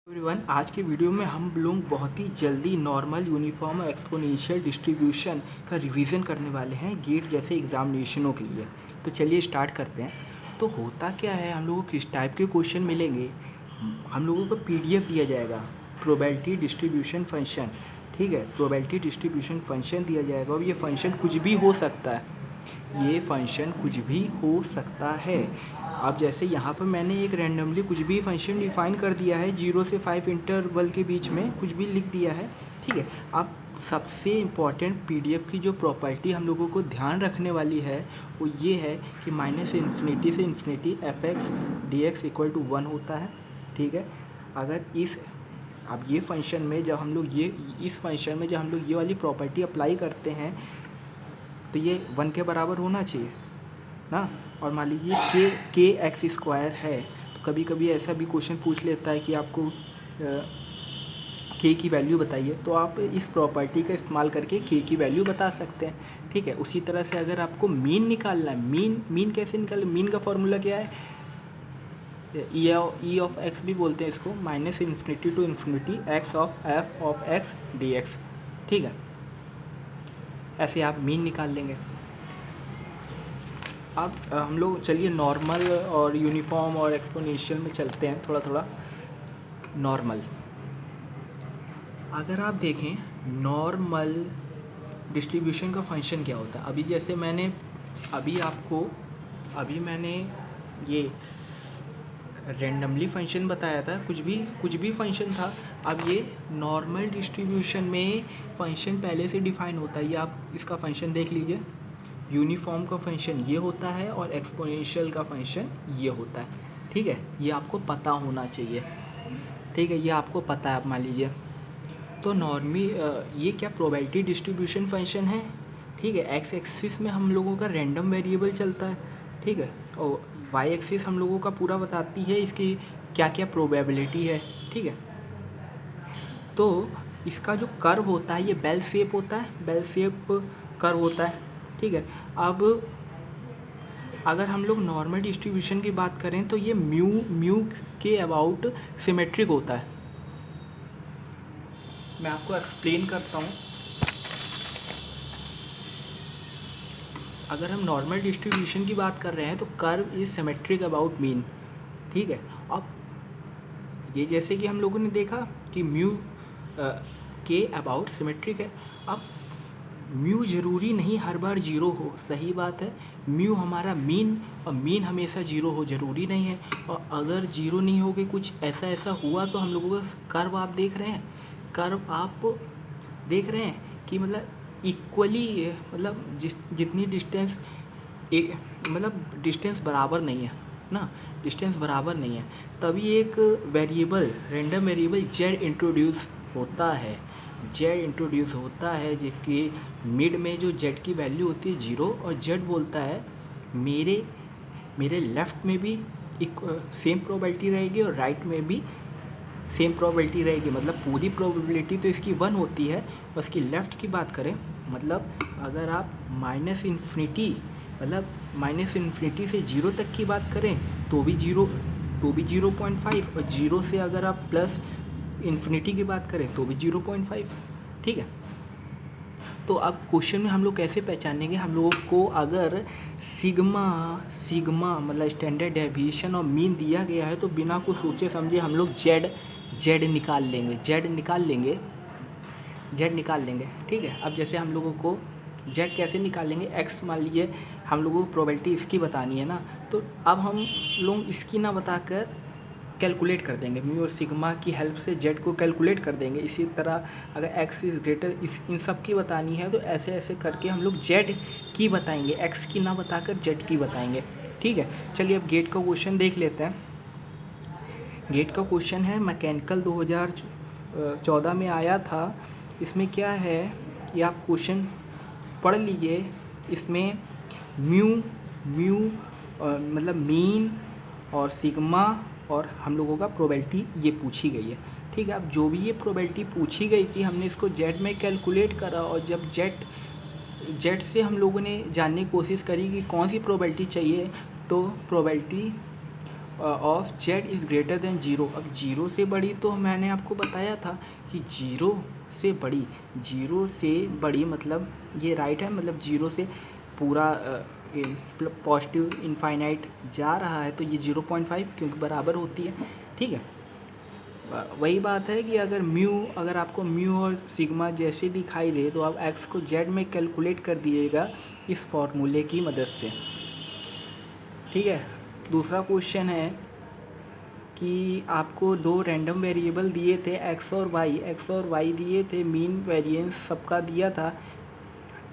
Everyone, आज के video में हम लोग बहुत ही जल्दी नॉर्मल, यूनिफॉर्म और एक्सपोनेंशियल डिस्ट्रीब्यूशन का रिवीजन करने वाले हैं गेट जैसे एग्जामिनेशनों के लिए। तो चलिए स्टार्ट करते हैं। तो होता क्या है, हम लोगों को किस टाइप के क्वेश्चन मिलेंगे। हम लोगों को पीडीएफ दिया जाएगा, प्रोबेबिलिटी डिस्ट्रीब्यूशन फंक्शन। ठीक है, प्रोबेबिलिटी डिस्ट्रीब्यूशन फंक्शन दिया जाएगा और ये फंक्शन कुछ भी हो सकता है। ये फंक्शन कुछ भी हो सकता है। अब जैसे यहाँ पर मैंने एक रैंडमली कुछ भी फंक्शन डिफाइन कर दिया है, 0 से 5 इंटरवल के बीच में कुछ भी लिख दिया है। ठीक है, अब सबसे इम्पॉर्टेंट पीडीएफ की जो प्रॉपर्टी हम लोगों को ध्यान रखने वाली है वो ये है कि माइनस इन्फिनिटी से infinity f x d x equal to 1 होता है। ठीक है, अगर अब ये फंक्शन में जब हम लोग इस फंक्शन में जब हम लोग ये वाली प्रॉपर्टी अप्लाई करते हैं तो ये 1 के बराबर होना चाहिए ना। और मान लीजिए के एक्स स्क्वायर है, तो कभी कभी ऐसा भी क्वेश्चन पूछ लेता है कि आपको के की वैल्यू बताइए, तो आप इस प्रॉपर्टी का इस्तेमाल करके के की वैल्यू बता सकते हैं। ठीक है, उसी तरह से अगर आपको मीन निकालना है, मीन कैसे निकालें, मीन का फॉर्मूला क्या है, ई ऑफ एक्स भी बोलते हैं इसको, minus infinity to infinity x of f of x d x. ठीक है, ऐसे आप मीन निकाल लेंगे। अब हम लोग चलिए नॉर्मल और यूनिफॉर्म और एक्सपोनेंशियल में चलते हैं थोड़ा थोड़ा। नॉर्मल, अगर आप देखें नॉर्मल डिस्ट्रीब्यूशन का फंक्शन क्या होता है। अभी जैसे मैंने अभी मैंने ये रैंडमली फंक्शन बताया था, कुछ भी फंक्शन था। अब ये नॉर्मल डिस्ट्रीब्यूशन में फंक्शन पहले से डिफाइन होता है। ये आप इसका फंक्शन देख लीजिए, यूनिफॉर्म का फंक्शन ये होता है और एक्सपोनेंशियल का फंक्शन ये होता है। ठीक है, ये आपको पता होना चाहिए। ठीक है, ये आपको पता है। आप मान लीजिए तो ये क्या प्रोबेबिलिटी डिस्ट्रीब्यूशन फंक्शन है। ठीक है, एक्स एक्सिस में हम लोगों का रैंडम वेरिएबल चलता है। ठीक है, और वाई एक्सिस हम लोगों का पूरा बताती है इसकी क्या क्या प्रोबेबिलिटी है। ठीक है, तो इसका जो कर्व होता है ये बेल शेप होता है, बेल शेप कर्व होता है। ठीक है, अब अगर हम लोग नॉर्मल डिस्ट्रीब्यूशन की बात करें तो ये म्यू के अबाउट सिमेट्रिक होता है। मैं आपको एक्सप्लेन करता हूँ। अगर हम नॉर्मल डिस्ट्रीब्यूशन की बात कर रहे हैं तो curve is symmetric about mean. ठीक है, अब ये जैसे कि हम लोगों ने देखा कि म्यू के अबाउट सिमेट्रिक है। अब म्यू ज़रूरी नहीं हर बार जीरो हो, सही बात है। म्यू हमारा मीन, और मीन हमेशा जीरो हो ज़रूरी नहीं है। और अगर जीरो नहीं हो के कुछ ऐसा हुआ तो हम लोगों का कर्व आप देख रहे हैं, कि मतलब इक्वली, मतलब जितनी डिस्टेंस एक, मतलब डिस्टेंस बराबर नहीं है ना, डिस्टेंस बराबर नहीं है, तभी एक variable, random variable Z introduce होता है। जेड इंट्रोड्यूस होता है जिसकी मिड में जो जेड की वैल्यू होती है 0, और जेड बोलता है मेरे लेफ़्ट में भी सेम प्रोबेबिलिटी रहेगी और राइट में भी सेम प्रोबेबिलिटी रहेगी। मतलब पूरी प्रोबेबिलिटी तो इसकी 1 होती है, बस की लेफ़्ट की बात करें, मतलब अगर आप माइनस इन्फिनिटी से 0 तक की बात करें तो भी 0.5, और 0 से अगर आप प्लस इन्फिनिटी की बात करें तो भी 0.5। ठीक है, तो अब क्वेश्चन में हम लोग कैसे पहचानेंगे, हम लोगों को अगर सिग्मा मतलब स्टैंडर्ड डेविएशन और मीन दिया गया है तो बिना कुछ सोचे समझे हम लोग जेड निकाल लेंगे। ठीक है, अब जैसे हम लोगों को जेड कैसे निकालेंगे, एक्स मान लीजिए हम लोगों को प्रोबेबिलिटी इसकी बतानी है ना, तो अब हम लोग इसकी ना बताकर कैलकुलेट कर देंगे, म्यू और सिग्मा की हेल्प से जेड को कैलकुलेट कर देंगे। इसी तरह अगर एक्स इज़ ग्रेटर, इन सब की बतानी है तो ऐसे करके हम लोग जेड की बताएंगे, एक्स की ना बताकर जेड की बताएंगे। ठीक है, चलिए अब गेट का क्वेश्चन देख लेते हैं। गेट का क्वेश्चन है मैकेनिकल 2014 में आया था। इसमें क्या है ये आप क्वेश्चन पढ़ लीजिए। इसमें म्यू मतलब मीन और सिग्मा और हम लोगों का प्रोबेबिलिटी ये पूछी गई है। ठीक है, अब जो भी ये प्रोबेबिलिटी पूछी गई थी हमने इसको जेड में कैलकुलेट करा, और जब जेड से हम लोगों ने जानने की कोशिश करी कि कौन सी प्रोबेबिलिटी चाहिए, तो probability of Z is greater than zero. अब जीरो से बड़ी तो मैंने आपको बताया था कि जीरो से बड़ी मतलब ये राइट है, मतलब जीरो से पूरा पॉजिटिव इनफाइनाइट जा रहा है तो ये 0.5 क्योंकि बराबर होती है, ठीक है। वही बात है कि अगर आपको म्यू और सिग्मा जैसे दिखाई दे तो आप एक्स को जेड में कैलकुलेट कर दिएगा इस फॉर्मूले की मदद से, ठीक है। दूसरा क्वेश्चन है कि आपको दो रैंडम वेरिएबल दिए थे एक्स और वाई दिए थे, मीन वेरिएंस सबका दिया था,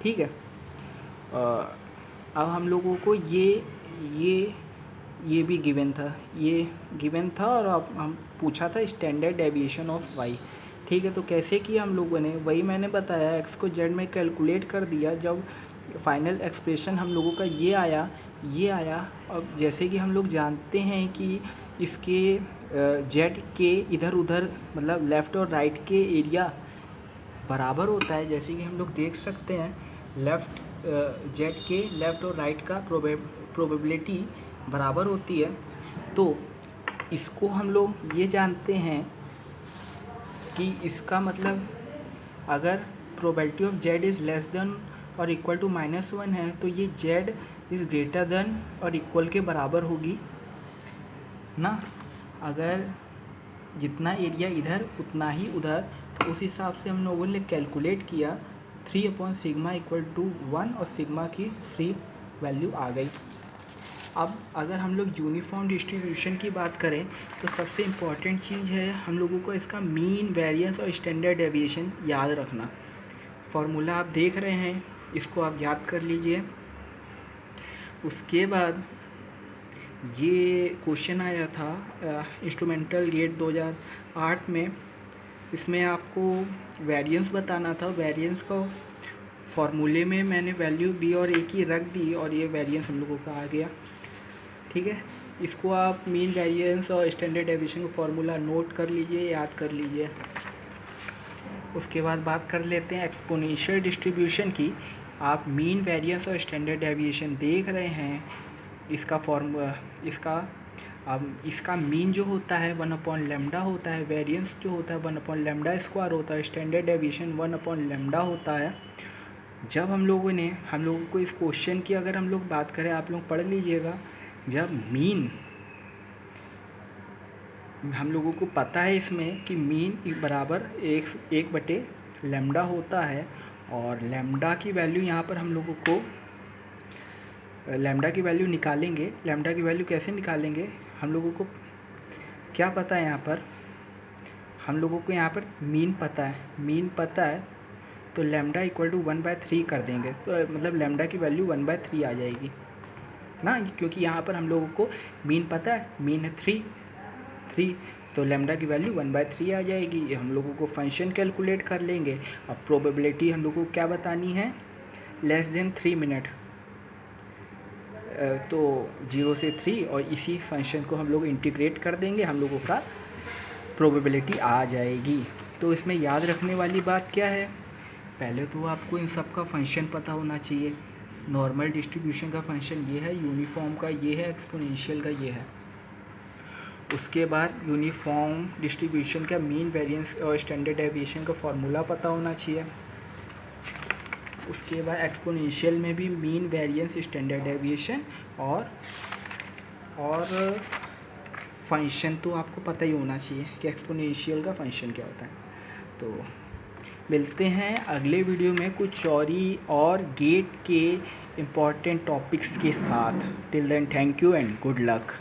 ठीक है। अब हम लोगों को ये भी गिवन था और अब हम पूछा था स्टैंडर्ड डेविएशन ऑफ वाई, ठीक है। तो कैसे किया हम लोगों ने, वही मैंने बताया, एक्स को जेड में कैलकुलेट कर दिया। जब फाइनल एक्सप्रेशन हम लोगों का ये आया। अब जैसे कि हम लोग जानते हैं कि इसके जेड के इधर उधर मतलब लेफ़्ट और राइट के एरिया बराबर होता है, जैसे कि हम लोग देख सकते हैं जेड के लेफ़्ट और राइट का प्रोबेबिलिटी बराबर होती है। तो इसको हम लोग ये जानते हैं कि इसका मतलब अगर probability of Z is less than और इक्वल टू -1 है तो ये जेड इज़ ग्रेटर देन और इक्वल के बराबर होगी ना। अगर जितना एरिया इधर उतना ही उधर, तो उस हिसाब से हम लोगों ने कैलकुलेट किया 3/σ इक्वल टू 1 और सिग्मा की 3 वैल्यू आ गई। अब अगर हम लोग यूनिफॉर्म डिस्ट्रीब्यूशन की बात करें तो सबसे इम्पॉर्टेंट चीज़ है हम लोगों को इसका मीन, वेरिएंस और स्टैंडर्ड डेविएशन याद रखना। फार्मूला आप देख रहे हैं, इसको आप याद कर लीजिए। उसके बाद ये क्वेश्चन आया था इंस्ट्रूमेंटल गेट 2008 में, इसमें आपको वेरिएंस बताना था। वेरिएंस को फार्मूले में मैंने वैल्यू बी और ए की रख दी और ये वेरिएंस हम लोगों का आ गया, ठीक है। इसको आप मीन, वेरिएंस और स्टैंडर्ड डेविएशन का फार्मूला नोट कर लीजिए, याद कर लीजिए। उसके बाद बात कर लेते हैं एक्सपोनेंशियल डिस्ट्रीब्यूशन की। आप मीन, वेरिएंस और स्टैंडर्ड डेविएशन देख रहे हैं। इसका मीन जो होता है 1/λ होता है, वेरिएंस जो होता है 1/λ² होता है, स्टैंडर्ड डेविएशन 1/λ होता है। जब हम लोगों को इस क्वेश्चन की अगर हम लोग बात करें, आप लोग पढ़ लीजिएगा। जब मीन हम लोगों को पता है इसमें कि मीन बराबर 1/λ होता है और लैम्डा की वैल्यू यहाँ पर हम लोगों को लैम्डा की वैल्यू निकालेंगे। लैम्डा की वैल्यू कैसे निकालेंगे, हम लोगों को क्या पता है, यहाँ पर हम लोगों को यहाँ पर मीन पता है तो लैम्डा इक्वल टू 1/3 कर देंगे, तो मतलब लैम्डा की वैल्यू 1/3 आ जाएगी ना, क्योंकि यहाँ पर हम लोगों को मीन पता है, मीन है 3, तो लैम्डा की वैल्यू 1/3 आ जाएगी। ये हम लोगों को फंक्शन कैलकुलेट कर लेंगे। अब प्रोबेबिलिटी हम लोगों को क्या बतानी है, लेस देन 3 मिनट, तो 0 से 3 और इसी फंक्शन को हम लोग इंटीग्रेट कर देंगे, हम लोगों का प्रोबेबिलिटी आ जाएगी। तो इसमें याद रखने वाली बात क्या है, पहले तो आपको इन सब का फंक्शन पता होना चाहिए। नॉर्मल डिस्ट्रीब्यूशन का फंक्शन ये है, यूनिफॉर्म का ये है, एक्सपोनेंशियल का ये है। उसके बाद यूनिफॉर्म डिस्ट्रीब्यूशन का मीन, वेरिएंस और स्टैंडर्ड डेविएशन का फार्मूला पता होना चाहिए। उसके बाद एक्सपोनेंशियल में भी मीन, वेरिएंस, स्टैंडर्ड डेविएशन और फंक्शन तो आपको पता ही होना चाहिए कि एक्सपोनेंशियल का फंक्शन क्या होता है। तो मिलते हैं अगले वीडियो में कुछ और गेट के इम्पॉर्टेंट टॉपिक्स के साथ। Till then thank you and good luck.